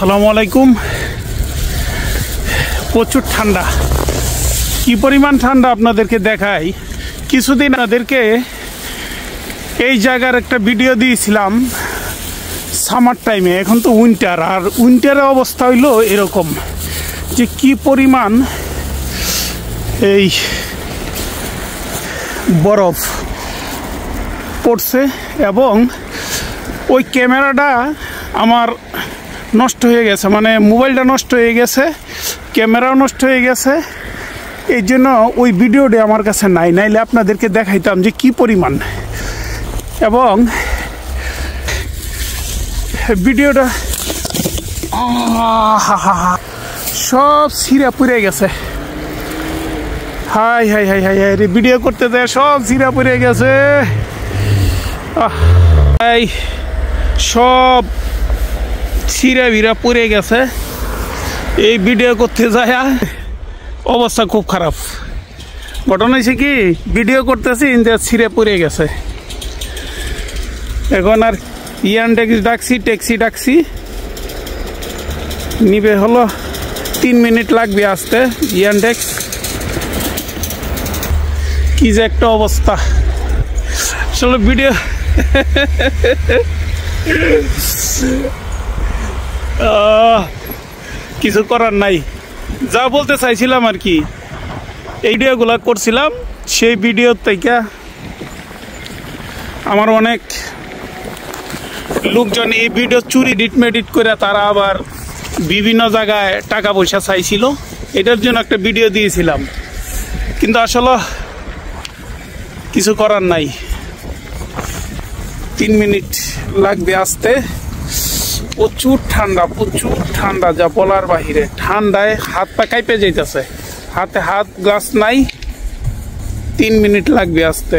আসসালামু আলাইকুম। প্রচুর ঠান্ডা, কি পরিমাণ ঠান্ডা আপনাদেরকে দেখাই। কিছুদিন আপনাদেরকে এই জায়গার একটা ভিডিও দিয়েছিলাম সামার টাইমে। এখন তো উইন্টার, আর উইন্টারের অবস্থা হইলো এরকম যে কি পরিমাণ এই বরফ পড়ছে, এবং ওই ক্যামেরাটা আমার নষ্ট হয়ে গেছে, মানে মোবাইলটা নষ্ট হয়ে গেছে, ক্যামেরাও নষ্ট হয়ে গেছে। এই জন্য ওই ভিডিওটা আমার কাছে নাই, নাইলে আপনাদেরকে দেখাইতাম যে কি পরিমাণ। এবং ভিডিওটা সব ছিঁড়া পুড়ে গেছে। High high high high high, video করতে দেয় সব ছিঁড়া পুড়ে গেছে। এই সব ছিঁড়া ভিড়া পড়ে গেছে। এই ভিডিও করতে যায় অবস্থা খুব খারাপ। ঘটনা হয়েছে কি, ভিডিও করতেছি ছিঁড়ে পড়ে গেছে। এখন আর ট্যাক্সি ডাকছি, নিবে হলো 3 মিনিট লাগবে আসতে। ইয়ানডেক্স কি যে একটা অবস্থা আসলে। ভিডিও কিছু করার নাই। যা বলতে চাইছিলাম আর কি, এই ভিডিওগুলো করছিলাম, সেই ভিডিও থেকে আমার অনেক লোকজন এই ভিডিও চুরি এডিট করে তারা আবার বিভিন্ন জায়গায় টাকা পয়সা চাইছিল। এটার জন্য একটা ভিডিও দিয়েছিলাম, কিন্তু আসলে কিছু করার নাই। 3 মিনিট লাগবে আসতে। প্রচুর ঠান্ডা, যা বলার বাহিরে। ঠান্ডায় হাত পা কাঁপে যাইতেছে, হাতে হাত গ্লাস নাই। 3 মিনিট লাগবে আসতে।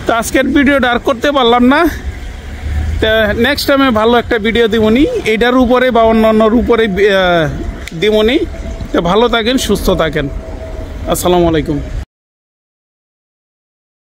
তো আজকের ভিডিওটা আর করতে পারলাম না। নেক্সট টাইমে ভালো একটা ভিডিও দিবনি, এইটার উপরে বা অন্যান্যর উপরে দিবনি। তো ভালো থাকেন, সুস্থ থাকেন। আসসালামু আলাইকুম।